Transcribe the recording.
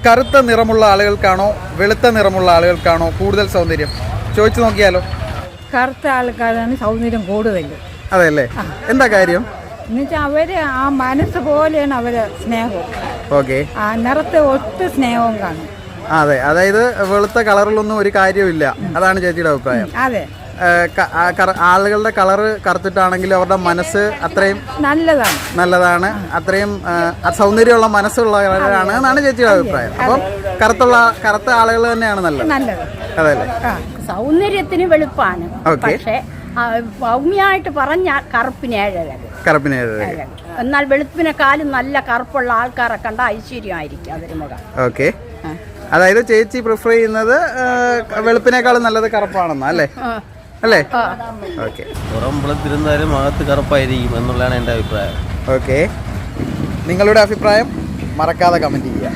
കറുത്ത നിറമുള്ള ആളുകൾക്കാണോ വെളുത്ത നിറമുള്ള ആളുകൾക്കാണോ കൂടുതൽ സൗന്ദര്യം? ചോദിച്ചു നോക്കിയാലോ. കറുത്ത ആൾക്കാരാണ് സൗന്ദര്യം കൂടുതൽ. അതെ അല്ലേ? എന്താ കാര്യം? എന്നുവെച്ചാൽ അവര് ആ മനസ്സ് പോലെയാണ് അവര് സ്നേഹവും. ഓക്കെ. ആ നിറത്തെ ഒട്ടും സ്നേഹവും കാണും. അതെ, അതായത് വെളുത്ത കളറിലൊന്നും ഒരു കാര്യമില്ല, അതാണ് ചേച്ചിയുടെ അഭിപ്രായം. അതെ, ആളുകളുടെ കളറ് കറുത്തിട്ടാണെങ്കിൽ അവരുടെ മനസ്സ് അത്രയും നല്ലതാണ്, അത്രയും സൗന്ദര്യമുള്ള മനസ്സുള്ളവരാണ് എന്നാണ് ചേച്ചിയുടെ അഭിപ്രായം. അപ്പം കറുത്ത ആളുകൾ തന്നെയാണ് നല്ലത്. അതല്ലേ? സൗന്ദര്യത്തിന് വെളുപ്പാണ്, പക്ഷേ ഭൗമ്യമായിട്ട് പറഞ്ഞാൽ കറുപ്പിന് ഏഴഴക്. എന്നാൽ വെളുപ്പിനെക്കാളും നല്ല കറുപ്പുള്ള ആൾക്കാരെ കണ്ട ഐശ്വര്യമായിരിക്കും അവര് മുഖം. ഓക്കെ. അതായത് ചേച്ചി പ്രിഫർ ചെയ്യുന്നത് വെളുപ്പിനേക്കാളും നല്ലത് കറുപ്പാണെന്നാ അല്ലേ? അല്ലേ? ഓക്കെ. പുറം വെളുത്തിരുന്നാലും അകത്ത് കറുപ്പായിരിക്കും എന്നുള്ളതാണ് എൻ്റെ അഭിപ്രായം. ഓക്കെ. നിങ്ങളുടെ അഭിപ്രായം മറക്കാതെ കമന്റ് ചെയ്യുക.